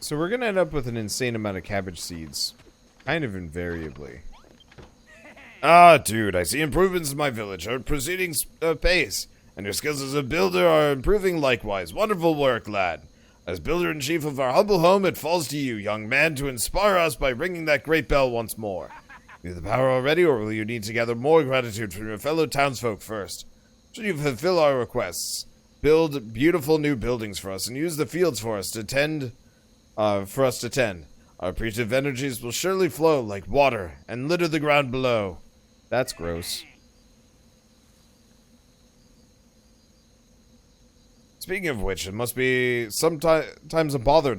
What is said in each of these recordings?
So we're gonna end up with an insane amount of cabbage seeds. Kind of invariably. Ah, dude, I see improvements in my village are proceeding apace, and your skills as a builder are improving likewise. Wonderful work, lad. As builder-in-chief of our humble home, it falls to you, young man, to inspire us by ringing that great bell once more. Do you have the power already, or will you need to gather more gratitude from your fellow townsfolk first? Should you fulfill our requests, build beautiful new buildings for us, and use the fields for us to tend, our appreciative energies will surely flow like water and litter the ground below. That's gross. Speaking of which, it must be sometimes a bother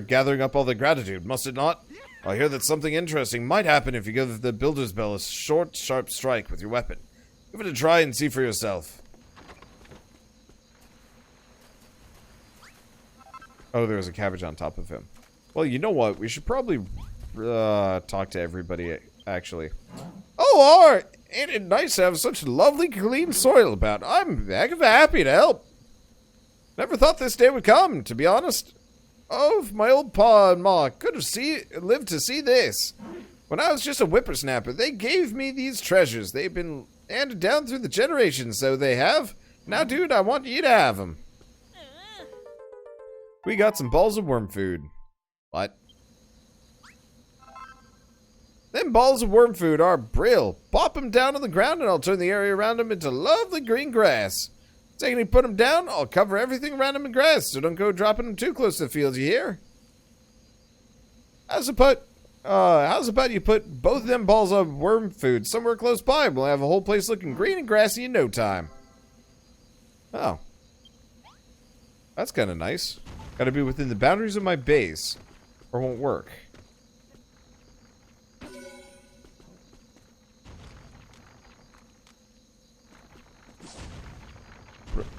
gathering up all the gratitude, must it not? I hear that something interesting might happen if you give the builder's bell a short, sharp strike with your weapon. Give it a try and see for yourself. Oh, there was a cabbage on top of him. Well, you know what? We should probably talk to everybody, actually. Oh, Art! Ain't it nice to have such lovely, clean soil about? I'm heck of happy to help. Never thought this day would come, to be honest. Oh, if my old pa and ma could have lived to see this. When I was just a whippersnapper, they gave me these treasures. They've been handed down through the generations, so they have. Now, dude, I want you to have them. We got some balls of worm food. What? Them balls of worm food are brill. Pop them down on the ground and I'll turn the area around them into lovely green grass. Second you put them down, I'll cover everything around them in grass, so don't go dropping them too close to the field, you hear? How's about you put both of them balls of worm food somewhere close by? We'll have a whole place looking green and grassy in no time. Oh. That's kind of nice. Gotta be within the boundaries of my base, or it won't work.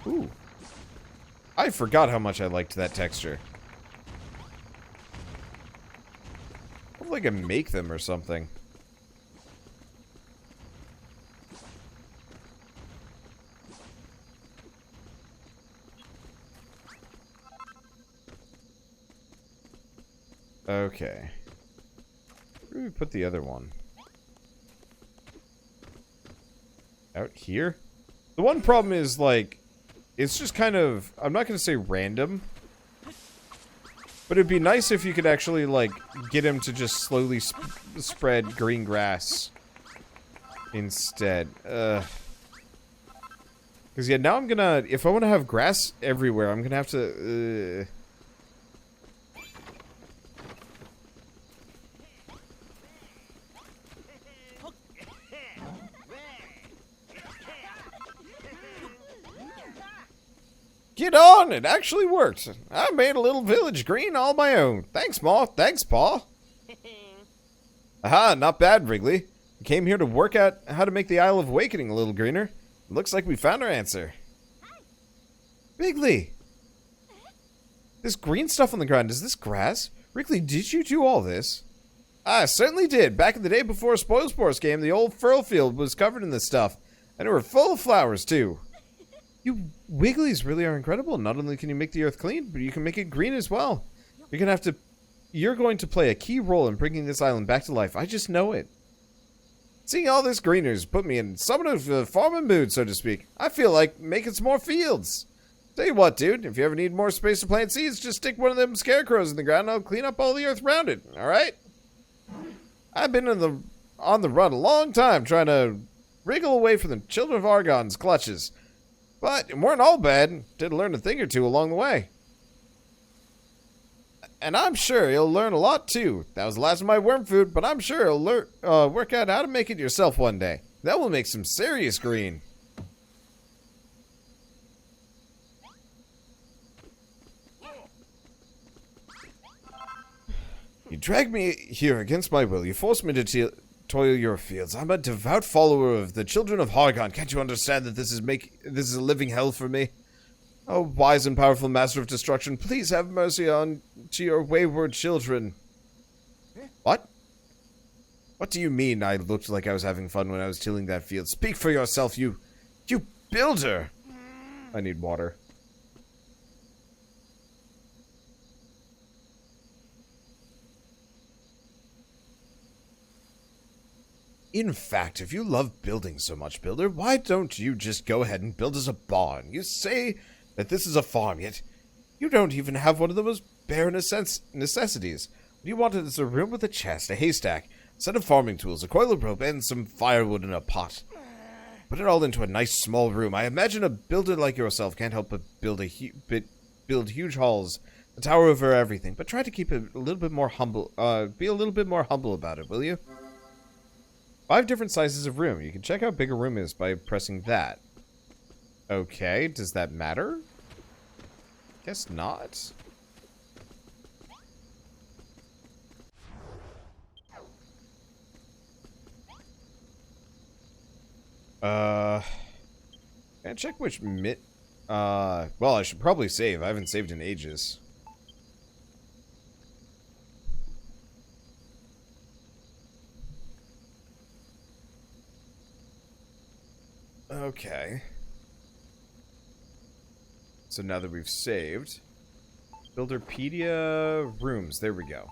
Ooh. I forgot how much I liked that texture. Hopefully I can make them or something. Okay. Where do we put the other one? Out here? The one problem is, like, it's just kind of, I'm not going to say random, but it'd be nice if you could actually, like, get him to just slowly spread green grass instead. Because, yeah, now I'm gonna, if I want to have grass everywhere, I'm gonna have to, Get on! It actually worked. I made a little village green all my own. Thanks, Ma. Thanks, Pa. Aha, not bad, Wrigley. We came here to work out how to make the Isle of Awakening a little greener. It looks like we found our answer. Wrigley! This green stuff on the ground, is this grass? Wrigley, did you do all this? I certainly did. Back in the day before Spoilspores came, the old furl field was covered in this stuff. And it were full of flowers, too. You Wigglies really are incredible. Not only can you make the earth clean, but you can make it green as well. You're going to play a key role in bringing this island back to life. I just know it. Seeing all this greeners put me in somewhat of a farming mood, so to speak. I feel like making some more fields. Tell you what, dude, if you ever need more space to plant seeds, just stick one of them scarecrows in the ground and I'll clean up all the earth around it, alright? I've been on the run a long time trying to wriggle away from the Children of Hargon's clutches. But it weren't all bad. Did learn a thing or two along the way. And I'm sure you'll learn a lot too. That was the last of my worm food, but I'm sure you'll work out how to make it yourself one day. That will make some serious green. You dragged me here against my will. You forced me to toil your fields. I'm a devout follower of the Children of Hargon. Can't you understand that this is a living hell for me? Oh, wise and powerful master of destruction, please have mercy on to your wayward children. What? What do you mean I looked like I was having fun when I was tilling that field? Speak for yourself, you builder! I need water. In fact, if you love building so much, Builder, why don't you just go ahead and build us a barn? You say that this is a farm, yet you don't even have one of the most bare necessities. What you wanted is a room with a chest, a haystack, a set of farming tools, a coil of rope, and some firewood in a pot. Put it all into a nice small room. I imagine a builder like yourself can't help but build huge halls, a tower over everything, but try to keep it a little bit more humble. Be a little bit more humble about it, will you? 5 different sizes of room. You can check how big a room is by pressing that. Okay, does that matter? Guess not. Can I check which well, I should probably save. I haven't saved in ages. Okay. So now that we've saved, Builderpedia rooms. There we go.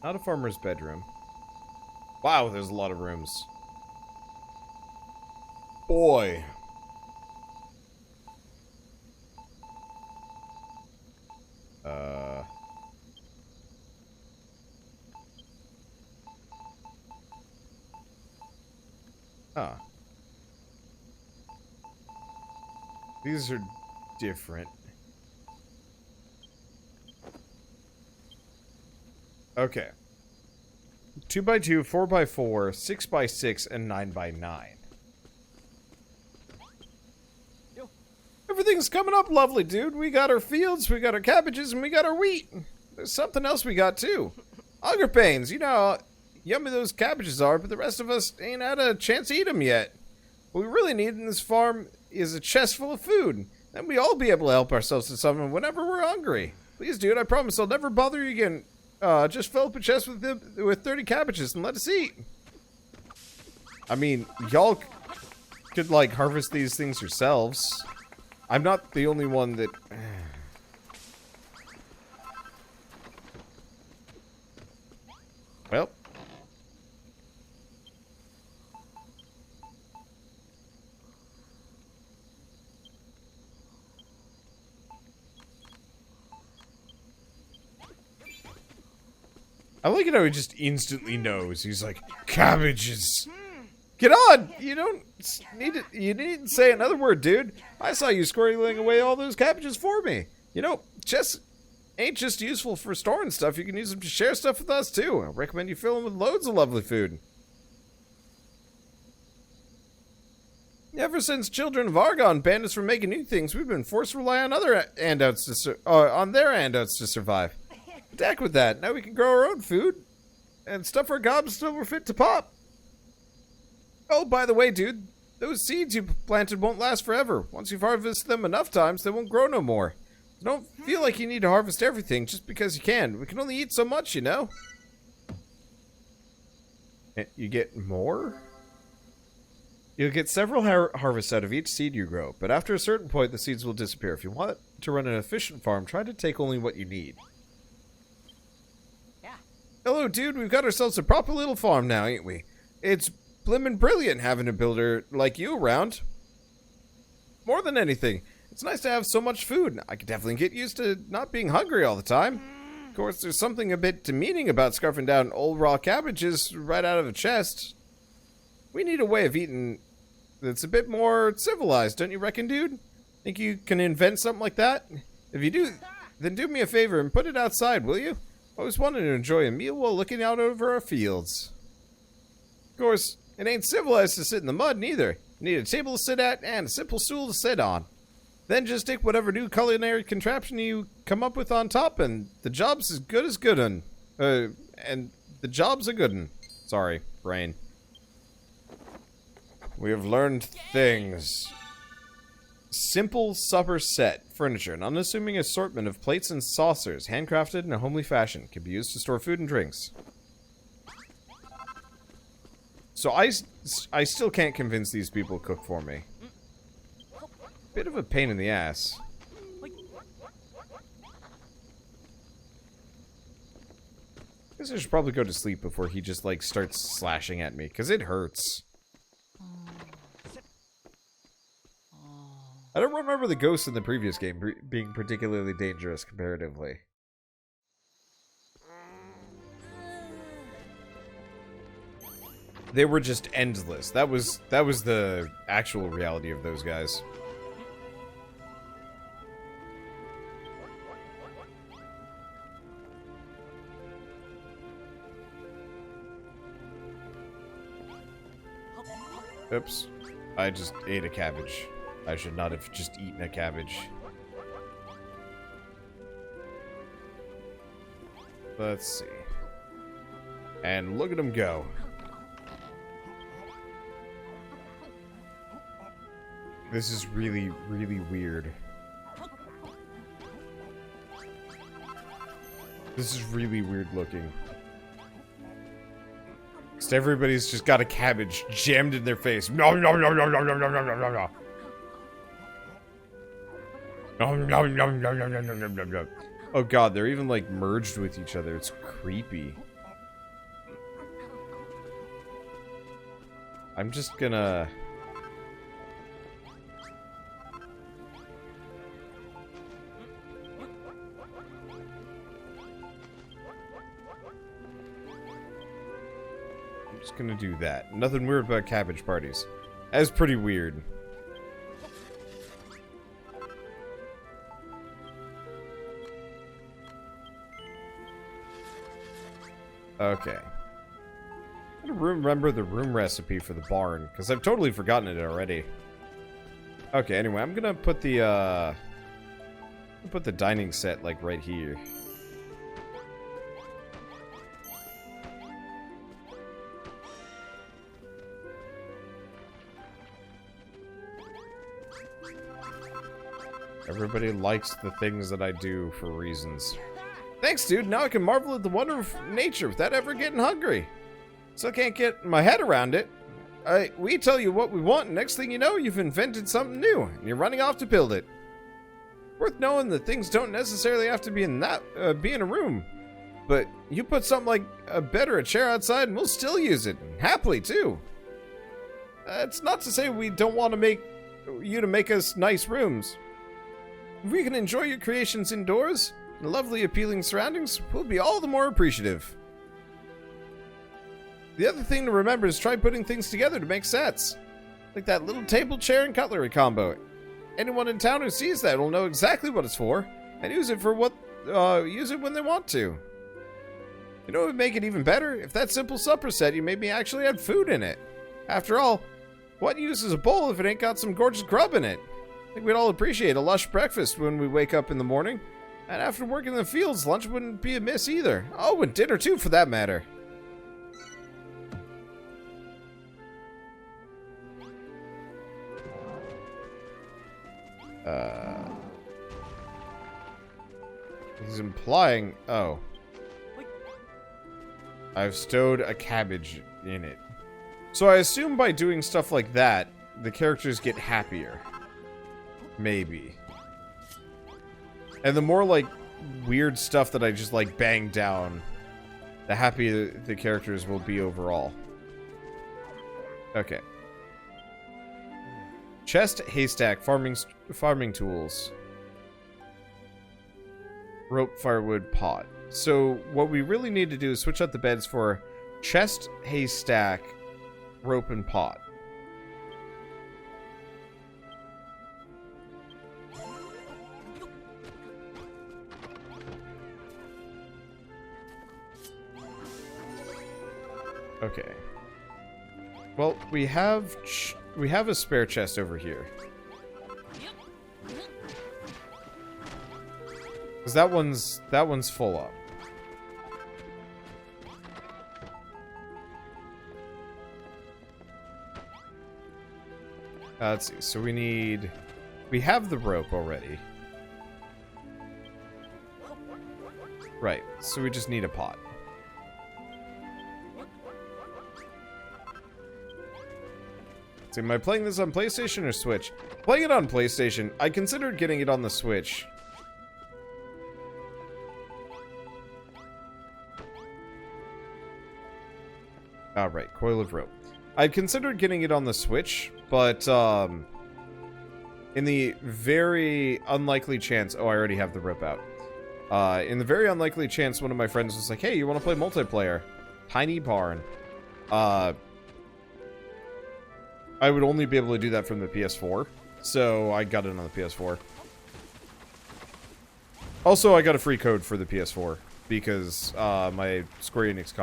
Not a farmer's bedroom. Wow, there's a lot of rooms. Boy. Huh. These are different. Okay. 2x2, 4x4, 6x6, and 9x9. Everything's coming up lovely, dude. We got our fields, we got our cabbages, and we got our wheat. There's something else we got, too. Hunger pains. You know how yummy those cabbages are, but the rest of us ain't had a chance to eat them yet. What we really need in this farm is a chest full of food. Then we all be able to help ourselves to something whenever we're hungry. Please, dude, I promise I'll never bother you again. Just fill up a chest with 30 cabbages and let us eat. I mean, y'all could, like, harvest these things yourselves. I'm not the only one that... Well. I like it how he just instantly knows. He's like, cabbages. Get on! You don't need to, you needn't say another word, dude. I saw you squirreling away all those cabbages for me. You know, chests ain't just useful for storing stuff. You can use them to share stuff with us, too. I recommend you fill them with loads of lovely food. Ever since Children of Hargon banned us from making new things, we've been forced to rely on other handouts on their handouts to survive. Deck with that. Now we can grow our own food and stuff our gobs till we're fit to pop. Oh, by the way, dude, those seeds you planted won't last forever. Once you've harvested them enough times, they won't grow no more. So don't feel like you need to harvest everything just because you can. We can only eat so much, you know? You get more? You'll get several harvests out of each seed you grow, but after a certain point, the seeds will disappear. If you want to run an efficient farm, try to take only what you need. Yeah. Hello, dude. We've got ourselves a proper little farm now, ain't we? It's blimmin' brilliant having a builder like you around. More than anything, it's nice to have so much food. I could definitely get used to not being hungry all the time. Of course, there's something a bit demeaning about scarfing down old raw cabbages right out of a chest. We need a way of eating that's a bit more civilized, don't you reckon, dude? Think you can invent something like that? If you do, then do me a favor and put it outside, will you? Always wanted to enjoy a meal while looking out over our fields. Of course, it ain't civilized to sit in the mud, neither. You need a table to sit at and a simple stool to sit on. Then just stick whatever new culinary contraption you come up with on top, and the job's as good as good un. And the job's a good un. Sorry, brain. We have learned things. Simple supper set. Furniture. An unassuming assortment of plates and saucers, handcrafted in a homely fashion. Can be used to store food and drinks. So I still can't convince these people to cook for me. Bit of a pain in the ass. guess I should probably go to sleep before he just, like, starts slashing at me, because it hurts. I don't remember the ghosts in the previous game being particularly dangerous comparatively. They were just endless. That was the actual reality of those guys. Oops. I just ate a cabbage. I should not have just eaten a cabbage. Let's see. And look at him go. This is really, really weird. This is really weird looking. Because everybody's just got a cabbage jammed in their face. No, no, no, no, no, no, no, no, no, no, no. No, no, no, no, no, no, no, no, no. Oh god, they're even like merged with each other. It's creepy. I'm just gonna... gonna do that. Nothing weird about cabbage parties. That's pretty weird. Okay. I'm gonna remember the room recipe for the barn, because I've totally forgotten it already. Okay, anyway, I'm gonna put the dining set, like, right here. Everybody likes the things that I do for reasons. Thanks, dude. Now I can marvel at the wonder of nature without ever getting hungry. Still can't get my head around it. We tell you what we want, and next thing you know, you've invented something new, and you're running off to build it. Worth knowing that things don't necessarily have to be in a room. But you put something like a bed or a chair outside, and we'll still use it, and happily, too. It's not to say we don't want to make us nice rooms. If we can enjoy your creations indoors, in lovely appealing surroundings, we'll be all the more appreciative. The other thing to remember is try putting things together to make sets. Like that little table, chair, and cutlery combo. Anyone in town who sees that will know exactly what it's for, and use it when they want to. You know what would make it even better? If that simple supper set you made me actually had food in it. After all, what use is a bowl if it ain't got some gorgeous grub in it? I think we'd all appreciate a lush breakfast when we wake up in the morning. And after working in the fields, lunch wouldn't be amiss either. Oh, and dinner too, for that matter. He's implying... Oh. I've stowed a cabbage in it. So I assume by doing stuff like that, the characters get happier. Maybe. And the more, like, weird stuff that I just, like, bang down, the happier the characters will be overall. Okay. Chest, haystack, farming tools. Rope, firewood, pot. So, what we really need to do is switch out the beds for chest, haystack, rope, and pot. Okay. Well, we have a spare chest over here. Because that one's full up. Let's see. So we have the rope already. Right. So we just need a pot. So am I playing this on PlayStation or Switch? Playing it on PlayStation. I considered getting it on the Switch. Right, coil of rope. I'd considered getting it on the Switch, but in the very unlikely chance... Oh, I already have the rope out. In the very unlikely chance one of my friends was like, hey, you want to play multiplayer? Tiny barn. I would only be able to do that from the PS4, so I got it on the PS4. Also, I got a free code for the PS4, because my Square Enix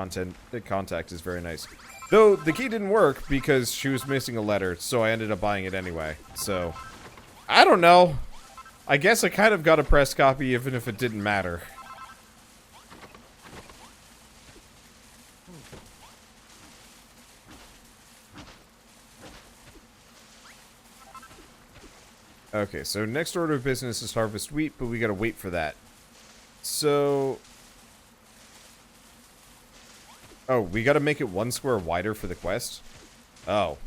contact is very nice. Though, the key didn't work because she was missing a letter, so I ended up buying it anyway. So, I don't know. I guess I kind of got a press copy even if it didn't matter. Okay, so next order of business is harvest wheat, but we gotta wait for that. So... Oh, we gotta make it 1 square wider for the quest? Oh.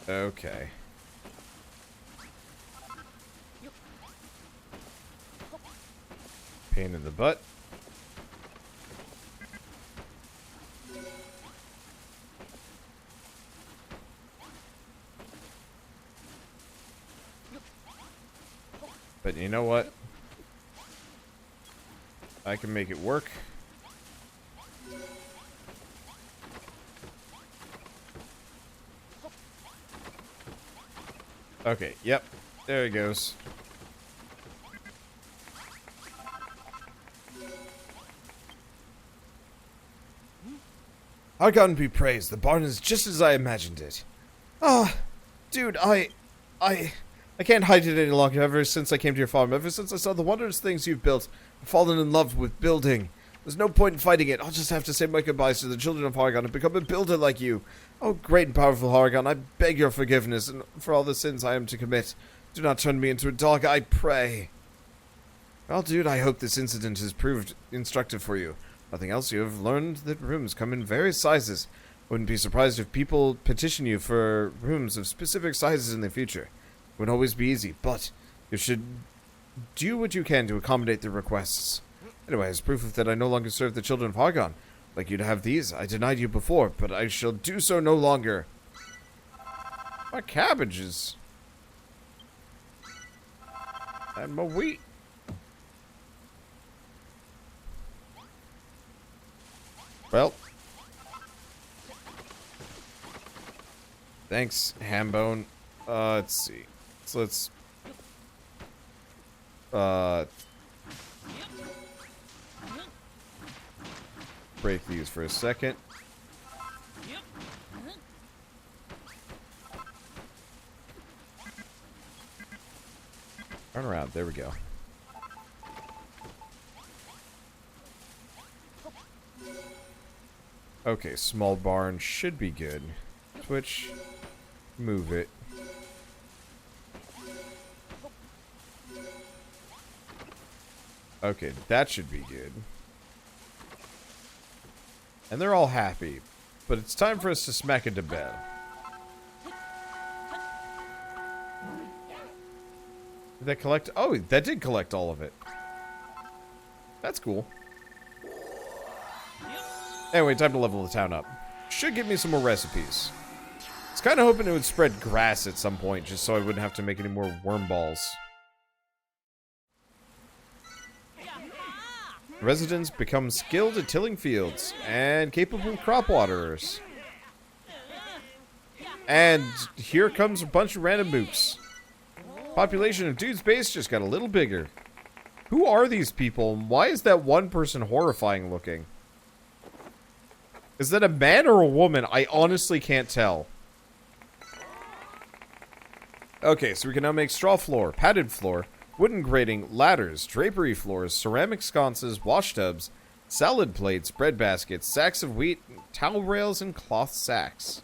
Okay. Pain in the butt. But you know what? I can make it work. Okay, yep. There he goes. Hargon be praised. The barn is just as I imagined it. Ah, dude, I can't hide it any longer. Ever since I came to your farm, ever since I saw the wondrous things you've built, I've fallen in love with building. There's no point in fighting it. I'll just have to say my goodbyes to the children of Hargon and become a builder like you. Oh, great and powerful Hargon, I beg your forgiveness and for all the sins I am to commit. Do not turn me into a dog, I pray. Well, dude, I hope this incident has proved instructive for you. Nothing else, you have learned that rooms come in various sizes. Wouldn't be surprised if people petition you for rooms of specific sizes in the future. It wouldn't always be easy, but you should do what you can to accommodate their requests. Anyway, as proof that I no longer serve the children of Hargon, I'd like you to have these. I denied you before, but I shall do so no longer. My cabbages. And my wheat. Well. Thanks, Hambone. Let's see. So let's... break these for a second. Turn around. There we go. Okay, small barn should be good. Switch. Move it. Okay, that should be good. And they're all happy. But it's time for us to smack it to bed. Did that collect? Oh, that did collect all of it. That's cool. Anyway, time to level the town up. Should give me some more recipes. I was kind of hoping it would spread grass at some point, just so I wouldn't have to make any more worm balls. Residents become skilled at tilling fields and capable crop waterers. And here comes a bunch of random mooks. Population of Dude's Base just got a little bigger. Who are these people? Why is that one person horrifying looking? Is that a man or a woman? I honestly can't tell. Okay, so we can now make straw floor, padded floor, wooden grating, ladders, drapery floors, ceramic sconces, wash tubs, salad plates, bread baskets, sacks of wheat, towel rails, and cloth sacks.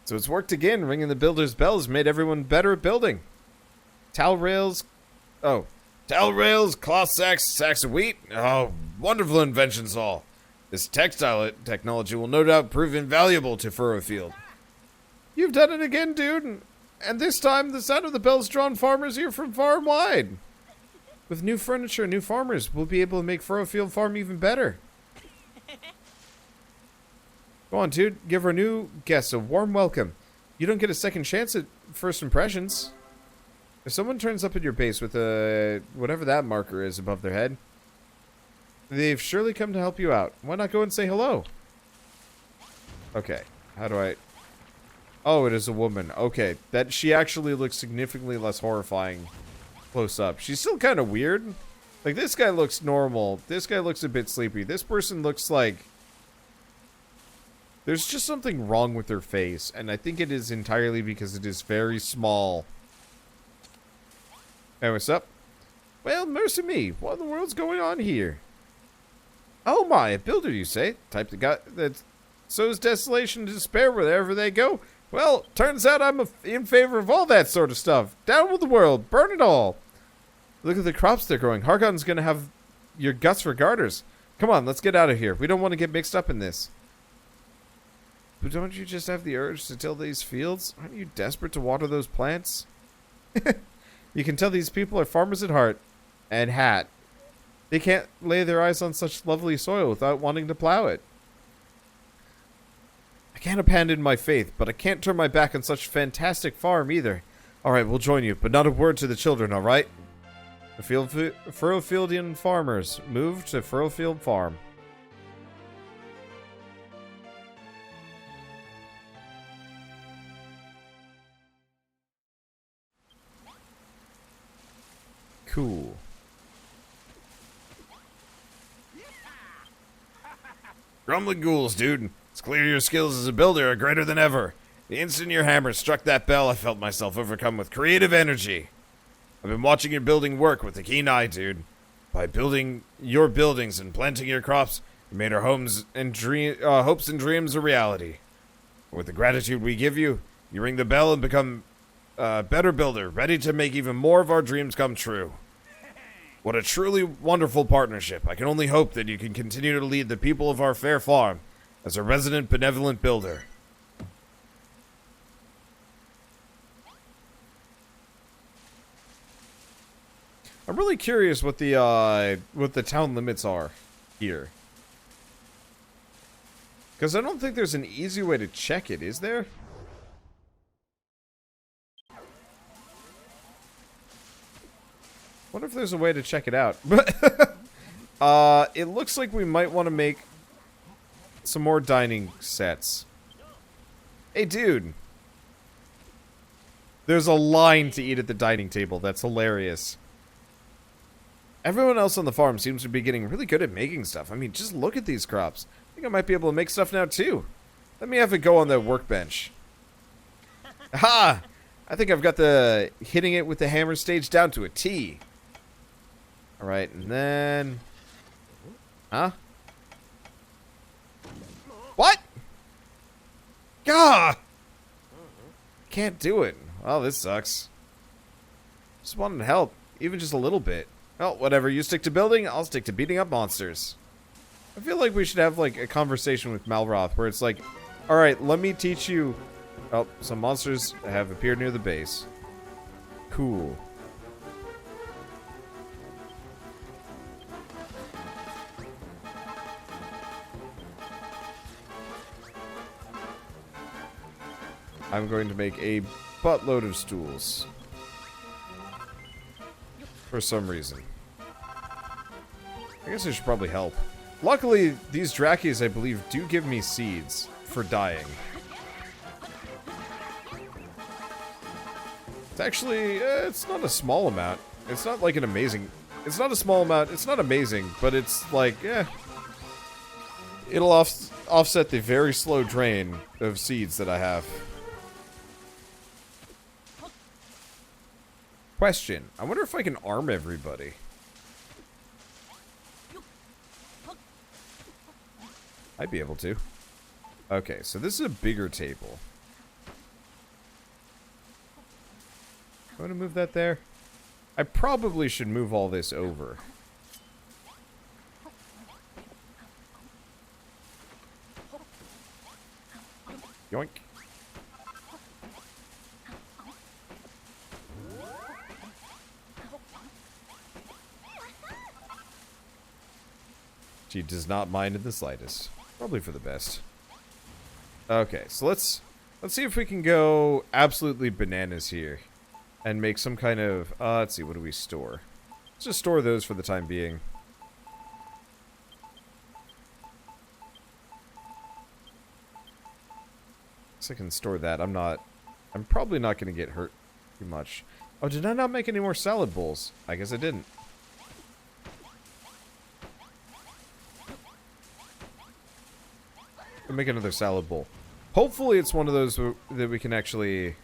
So it's worked again. Ringing the builder's bells made everyone better at building. Towel rails. Oh. Towel rails, cloth sacks, sacks of wheat. Oh, wonderful inventions all. This textile technology will no doubt prove invaluable to Furrowfield. You've done it again, dude. And this time, the sound of the bells drawn farmers here from far and wide. With new furniture and new farmers, we'll be able to make Furrowfield Farm even better. Go on, dude. Give our new guests a warm welcome. You don't get a second chance at first impressions. If someone turns up at your base with a whatever that marker is above their head, they've surely come to help you out. Why not go and say hello? Okay. How do I... Oh, it is a woman. Okay. That she actually looks significantly less horrifying close up. She's still kind of weird. Like, this guy looks normal. This guy looks a bit sleepy. This person looks like... There's just something wrong with her face, and I think it is entirely because it is very small. Hey, what's up? Well, mercy me. What in the world's going on here? Oh my, a builder, you say? Type the guy that sows desolation and despair wherever they go? Well, turns out I'm in favor of all that sort of stuff. Down with the world. Burn it all. Look at the crops they're growing. Hargon's gonna have your guts for garters. Come on, let's get out of here. We don't want to get mixed up in this. But don't you just have the urge to till these fields? Aren't you desperate to water those plants? You can tell these people are farmers at heart. And hat. They can't lay their eyes on such lovely soil without wanting to plow it. I can't abandon my faith, but I can't turn my back on such a fantastic farm either. Alright, we'll join you, but not a word to the children, alright? The Furrowfieldian farmers move to Furrowfield Farm. Cool. Grumbling ghouls, dude. It's clear your skills as a builder are greater than ever. The instant your hammer struck that bell, I felt myself overcome with creative energy. I've been watching your building work with a keen eye, dude. By building your buildings and planting your crops, you made our hopes and dreams a reality. With the gratitude we give you, you ring the bell and become a better builder, ready to make even more of our dreams come true. What a truly wonderful partnership. I can only hope that you can continue to lead the people of our fair farm as a resident benevolent builder. I'm really curious what the town limits are here. Because I don't think there's an easy way to check it, is there? Wonder if there's a way to check it out. It looks like we might want to make some more dining sets. Hey, dude. There's a line to eat at the dining table. That's hilarious. Everyone else on the farm seems to be getting really good at making stuff. I mean, just look at these crops. I think I might be able to make stuff now, too. Let me have it go on the workbench. Aha! I think I've got the hitting it with the hammer stage down to a T. Alright, and then... Huh? What? Gah! Can't do it. Well, this sucks. Just wanted to help, even just a little bit. Well, whatever. You stick to building, I'll stick to beating up monsters. I feel like we should have, like, a conversation with Malroth where it's like, alright, let me teach you... Oh, some monsters have appeared near the base. Cool. I'm going to make a buttload of stools. For some reason. I guess I should probably help. Luckily, these Drakies, I believe, do give me seeds for dying. It's actually, it's not a small amount. It's not like an amazing... It's not a small amount. It's not amazing, but it's like, it'll offset the very slow drain of seeds that I have. Question. I wonder if I can arm everybody. I'd be able to. Okay, so this is a bigger table. I want to move that there. I probably should move all this over. Yoink. She does not mind in the slightest. Probably for the best. Okay, so let's see if we can go absolutely bananas here. And make some kind of... let's see, what do we store? Let's just store those for the time being. I can store that. I'm probably not going to get hurt too much. Oh, did I not make any more salad bowls? I guess I didn't. I'll make another salad bowl. Hopefully it's one of those that we can actually...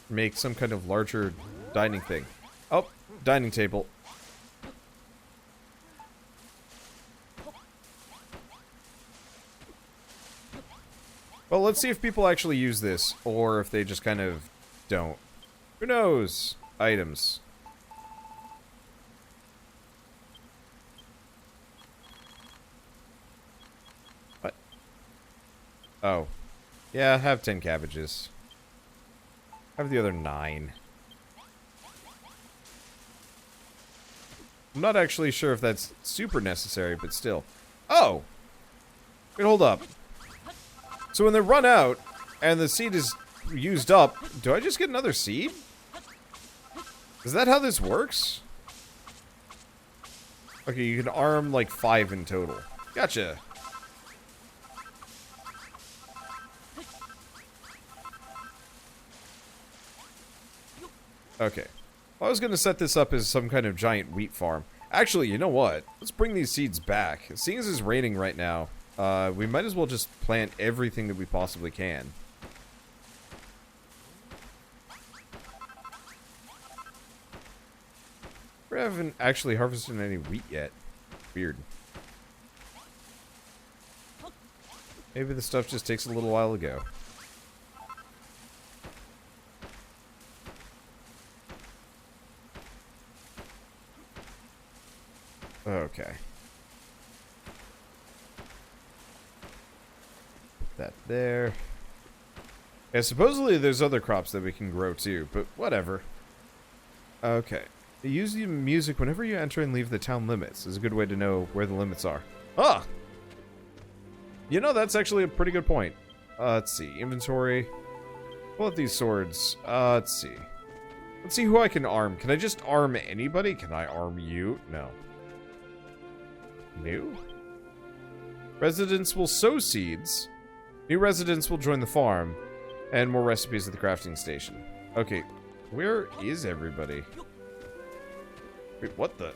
make some kind of larger dining thing. Oh, dining table. Well, let's see if people actually use this, or if they just kind of don't. Who knows? Items. What? Oh. Yeah, have 10 cabbages. Have the other 9. I'm not actually sure if that's super necessary, but still. Oh! Wait, hold up. So when they run out, and the seed is used up, do I just get another seed? Is that how this works? Okay, you can arm like 5 in total. Gotcha. Okay. Well, I was going to set this up as some kind of giant wheat farm. Actually, you know what? Let's bring these seeds back. Seeing as it's raining right now, we might as well just plant everything that we possibly can. We haven't actually harvested any wheat yet. Weird. Maybe the stuff just takes a little while to go. Okay. Put that there. Yeah, supposedly there's other crops that we can grow too, but whatever. Okay. Use the music whenever you enter and leave the town limits. Is a good way to know where the limits are. Ah! You know, that's actually a pretty good point. Let's see. Inventory. Pull out these swords. Let's see. Let's see who I can arm. Can I just arm anybody? Can I arm you? No. New? Residents will sow seeds. New residents will join the farm. And more recipes at the crafting station. Okay. Where is everybody? Wait, what the?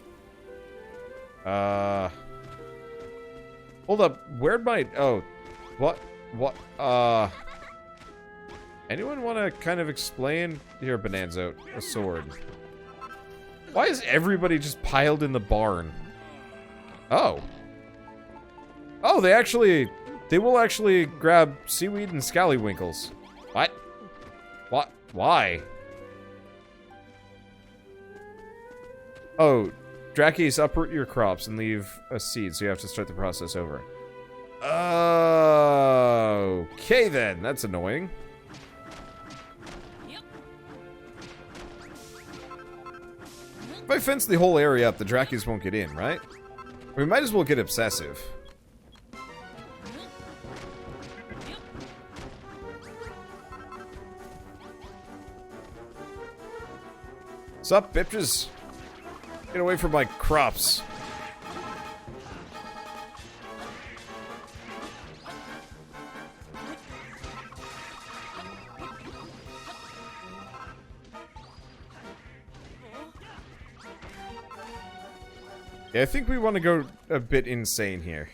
Hold up. Where'd my... Oh. What? What? Anyone want to kind of explain? Here, Bonanza. A sword. Why is everybody just piled in the barn? Oh. Oh, they will actually grab seaweed and scallywinkles. What? What? Why? Oh, Drackies, uproot your crops and leave a seed, so you have to start the process over. Okay then, that's annoying. If I fence the whole area up, the Drackies won't get in, right? We might as well get obsessive. Sup, bitches? Get away from my crops. Yeah, I think we want to go a bit insane here.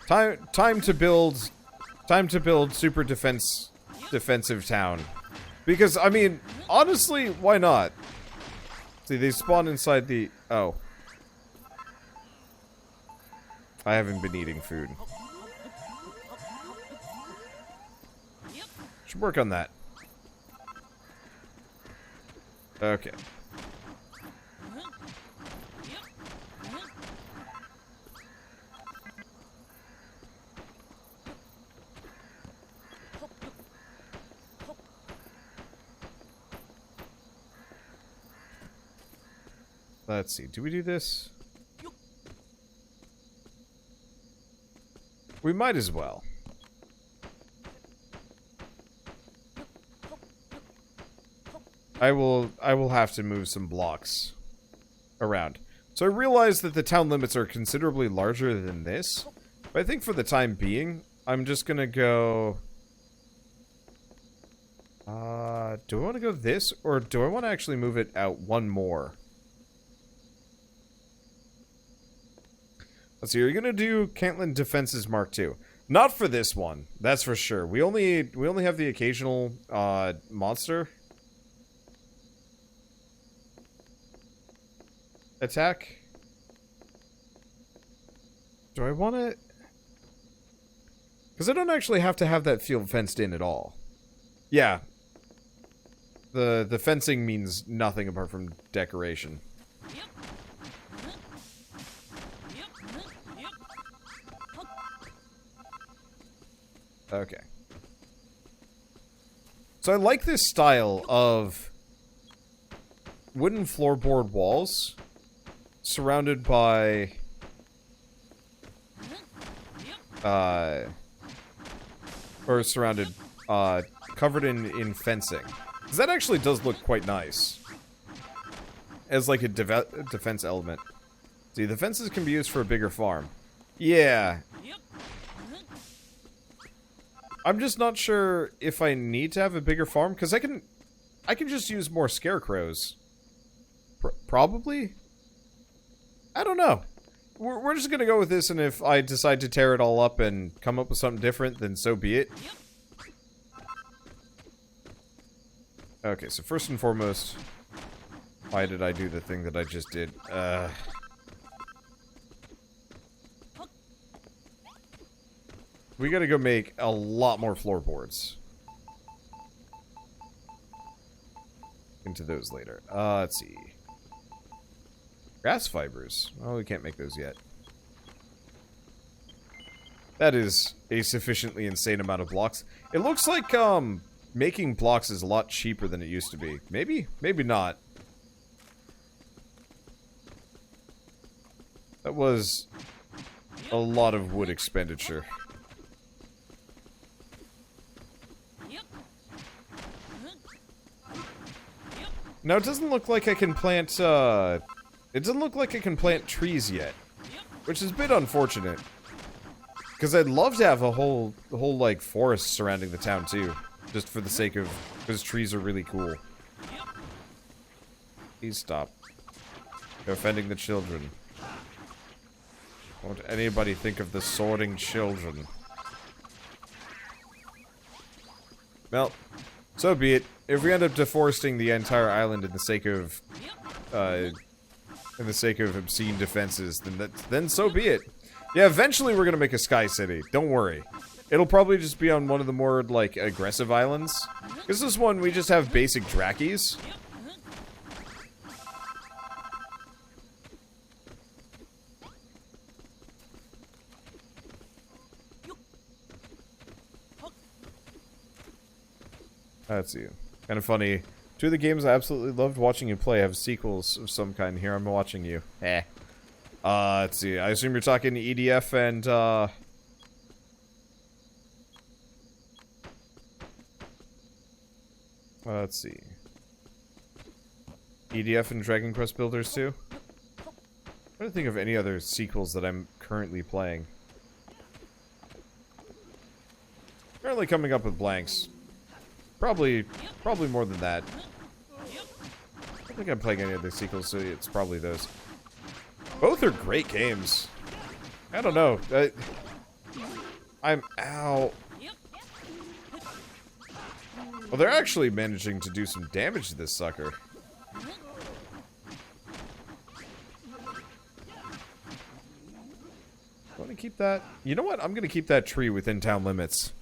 Time to build super defensive town. Because, I mean, honestly, why not? See, they spawn inside the... Oh. I haven't been eating food. Should work on that. Okay. Let's see. Do we do this? We might as well. I will have to move some blocks around. So I realize that the town limits are considerably larger than this, but I think for the time being, I'm just gonna go... do I want to go this, or do I want to actually move it out one more? Let's see, are you gonna do Cantland Defenses Mark II? Not for this one, that's for sure. We only have the occasional monster attack. Do I want to? Because I don't actually have to have that field fenced in at all. Yeah. The fencing means nothing apart from decoration. Okay. So I like this style of wooden floorboard walls surrounded by covered in fencing. 'Cause that actually does look quite nice as like a defense element. See, the fences can be used for a bigger farm. Yeah. I'm just not sure if I need to have a bigger farm, because I can just use more scarecrows. Probably? I don't know. We're just gonna go with this, and if I decide to tear it all up and come up with something different, then so be it. Okay, so first and foremost, why did I do the thing that I just did? We gotta go make a lot more floorboards. Into those later. Let's see. Grass fibers. Oh, we can't make those yet. That is a sufficiently insane amount of blocks. It looks like, making blocks is a lot cheaper than it used to be. Maybe? Maybe not. That was a lot of wood expenditure. Now, it doesn't look like I can plant, it doesn't look like I can plant trees yet. Which is a bit unfortunate. Because I'd love to have the whole, like, forest surrounding the town, too. Just for the sake of, because trees are really cool. Please stop. You're offending the children. Won't anybody think of the sorting children? Well, so be it. If we end up deforesting the entire island in the sake of obscene defenses, then so be it. Yeah, eventually we're gonna make a sky city. Don't worry. It'll probably just be on one of the more, like, aggressive islands. Because this one, we just have basic Drakkies. Let's see. Kind of funny. Two of the games I absolutely loved watching you play have sequels of some kind. Here, I'm watching you. Let's see. I assume you're talking EDF and, let's see. EDF and Dragon Quest Builders 2? I'm trying to think of any other sequels that I'm currently playing. Currently coming up with blanks. Probably more than that. I don't think I'm playing any other sequels, so it's probably those. Both are great games. I don't know. Ow. Well, they're actually managing to do some damage to this sucker. Want to keep that? You know what? I'm going to keep that tree within town limits.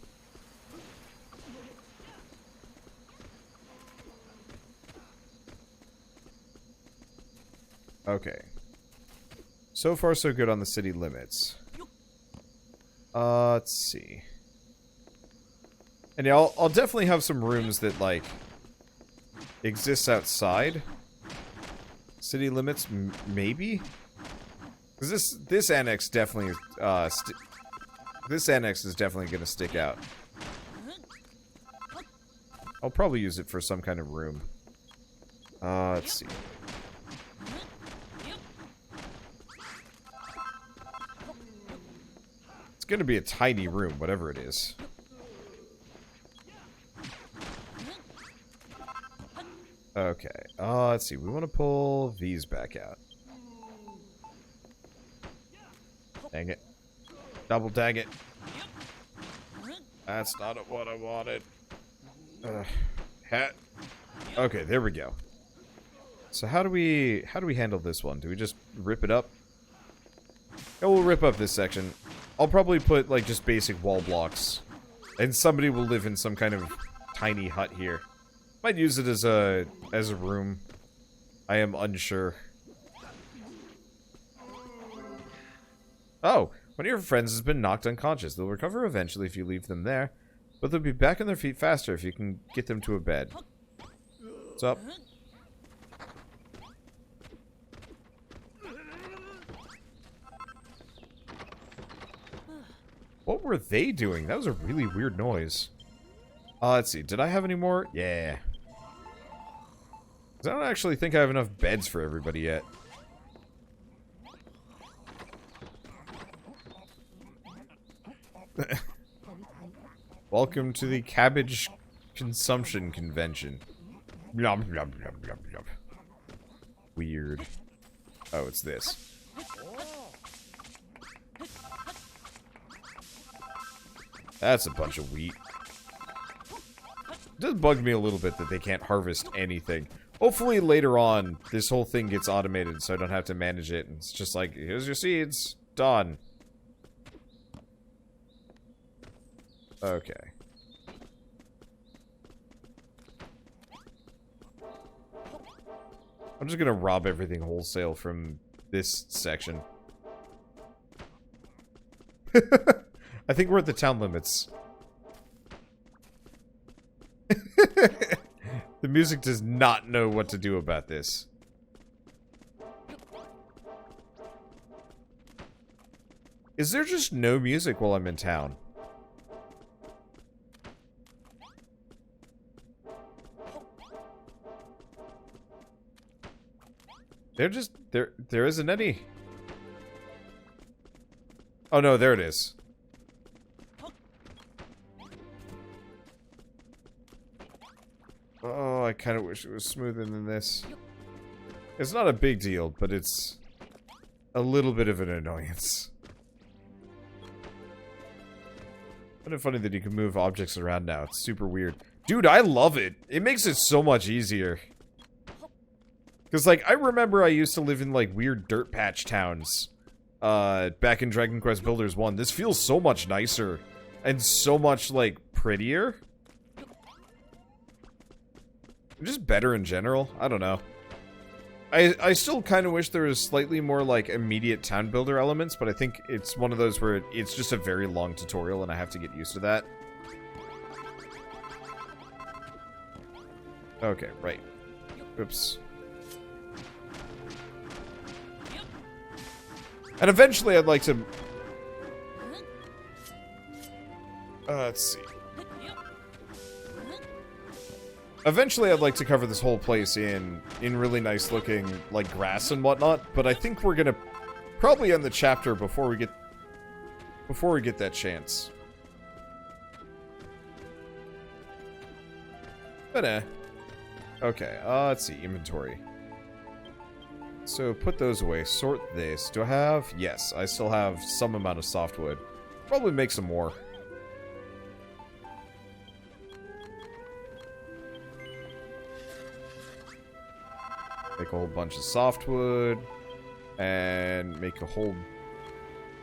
Okay. So far, so good on the city limits. Let's see. And yeah, I'll definitely have some rooms that, like, exists outside city limits, maybe? Because this annex definitely, this annex is definitely going to stick out. I'll probably use it for some kind of room. Let's see. It's going to be a tiny room, whatever it is. Okay, let's see. We want to pull these back out. Dang it. Double tag it. That's not what I wanted. Hat. Okay, there we go. So how do we handle this one? Do we just rip it up? Yeah, we'll rip up this section. I'll probably put, like, just basic wall blocks. And somebody will live in some kind of tiny hut here. Might use it as a room. I am unsure. Oh, one of your friends has been knocked unconscious. They'll recover eventually if you leave them there, but they'll be back on their feet faster if you can get them to a bed. What's up? What were they doing? That was a really weird noise. Let's see. Did I have any more? Yeah. 'Cause I don't actually think I have enough beds for everybody yet. Welcome to the cabbage consumption convention. Yum, yum, yum, yum, yum. Weird. Oh, it's this. That's a bunch of wheat. It does bug me a little bit that they can't harvest anything. Hopefully later on, this whole thing gets automated so I don't have to manage it. And it's just like, here's your seeds. Done. Okay. I'm just gonna rob everything wholesale from this section. I think we're at the town limits. The music does not know what to do about this. Is there just no music while I'm in town? There isn't any. Oh no, there it is. Oh, I kind of wish it was smoother than this. It's not a big deal, but it's a little bit of an annoyance. Kind of funny that you can move objects around now. It's super weird. Dude, I love it. It makes it so much easier. Because, like, I remember I used to live in, like, weird dirt patch towns. Back in Dragon Quest Builders 1. This feels so much nicer. And so much, like, prettier. Just better in general. I don't know. I still kind of wish there was slightly more, like, immediate town builder elements, but I think it's one of those where it's just a very long tutorial and I have to get used to that. Okay, right. Oops. And eventually I'd like to... let's see. Eventually I'd like to cover this whole place in really nice looking, like, grass and whatnot, but I think we're gonna probably end the chapter before we get that chance. But okay, let's see, inventory. So put those away, sort this. Do I have? Yes, I still have some amount of softwood. Probably make some more. Make a whole bunch of softwood. And make a whole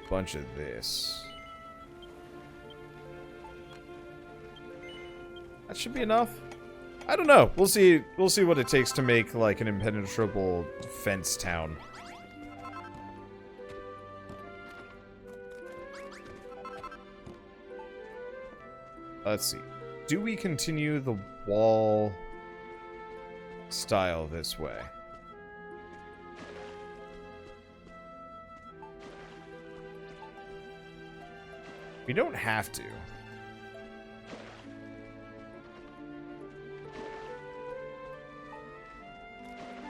bunch of this. That should be enough. I don't know. We'll see what it takes to make like an impenetrable fence town. Let's see. Do we continue the wall style this way? We don't have to.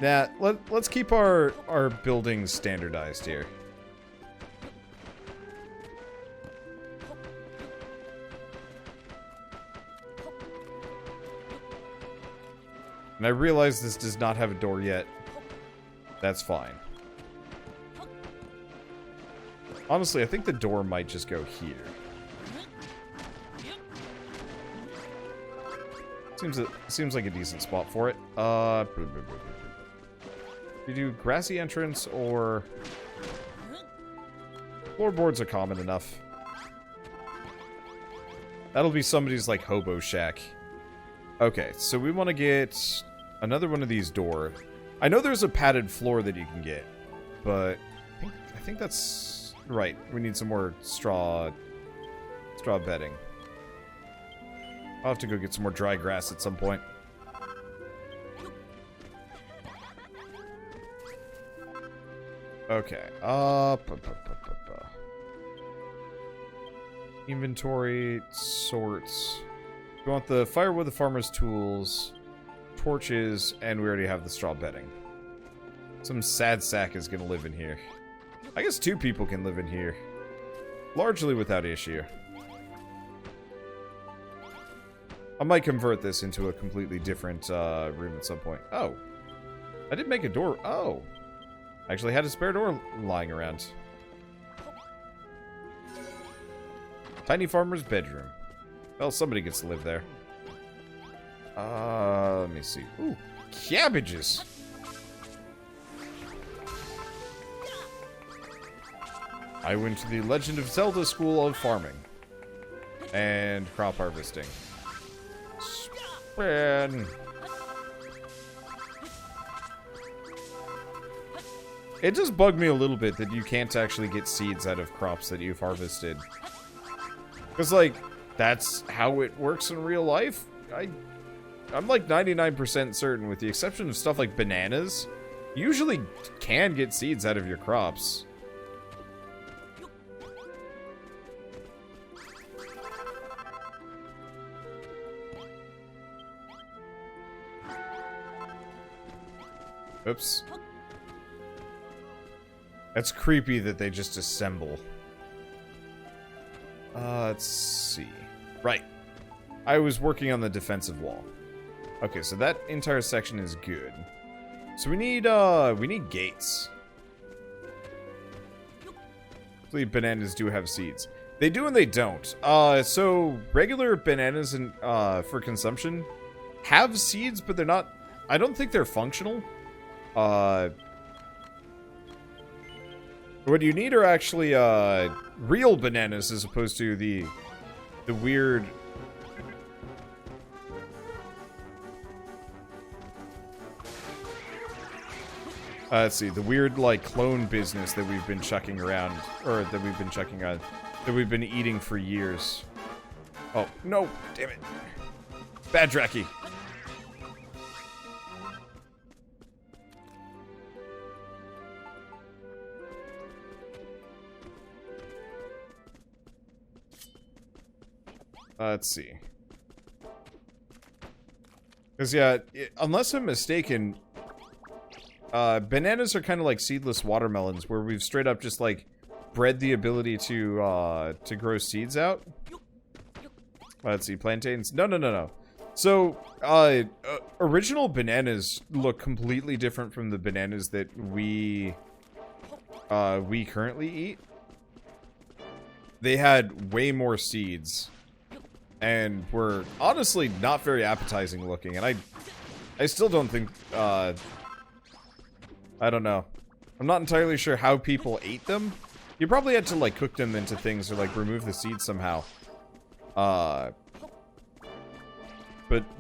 Nah, let's keep our buildings standardized here. And I realize this does not have a door yet. That's fine. Honestly, I think the door might just go here. Seems like a decent spot for it. We do grassy entrance or floorboards are common enough. That'll be somebody's like hobo shack. Okay, so we want to get another one of these doors. I know there's a padded floor that you can get, but I think that's right. We need some more straw bedding. I'll have to go get some more dry grass at some point. Okay. Inventory, sorts. We want the firewood, the farmer's tools, torches, and we already have the straw bedding. Some sad sack is gonna live in here. I guess 2 people can live in here. Largely without issue. I might convert this into a completely different room at some point. Oh. I did make a door. Oh. I actually had a spare door lying around. Tiny farmer's bedroom. Well, somebody gets to live there. Let me see. Ooh, cabbages. I went to the Legend of Zelda School of Farming. And crop harvesting. Spin. It does bug me a little bit that you can't actually get seeds out of crops that you've harvested. Because, like, that's how it works in real life. I'm like 99% certain, with the exception of stuff like bananas, you usually can get seeds out of your crops. Oops. That's creepy that they just assemble. Let's see. Right. I was working on the defensive wall. Okay, so that entire section is good. So we need gates. Hopefully bananas do have seeds. They do and they don't. So regular bananas for consumption have seeds, but they're not... I don't think they're functional. What you need are actually real bananas as opposed to the weird... let's see, the weird, like, clone business that we've been chucking around, or that we've been chucking on, that we've been eating for years. Oh, no, damn it. Bad Dracky. Let's see. Because, yeah, unless I'm mistaken, bananas are kind of like seedless watermelons, where we've straight up just, like, bred the ability to grow seeds out. Let's see, plantains. No. So, original bananas look completely different from the bananas that we currently eat. They had way more seeds. And were honestly not very appetizing looking, and I still don't think I don't know. I'm not entirely sure how people ate them. You probably had to, like, cook them into things or, like, remove the seeds somehow. But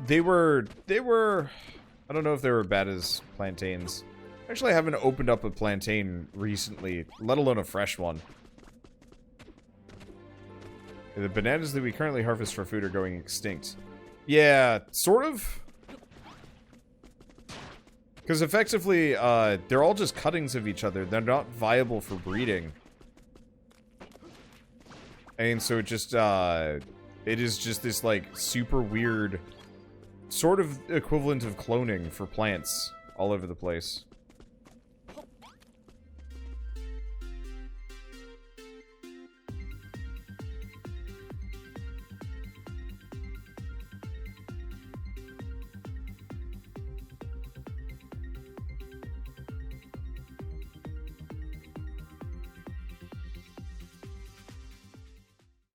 they were... I don't know if they were bad as plantains. Actually, I haven't opened up a plantain recently, let alone a fresh one. The bananas that we currently harvest for food are going extinct. Yeah, sort of. Because effectively, they're all just cuttings of each other. They're not viable for breeding. And so it just, it is just this, like, super weird, sort of equivalent of cloning for plants all over the place.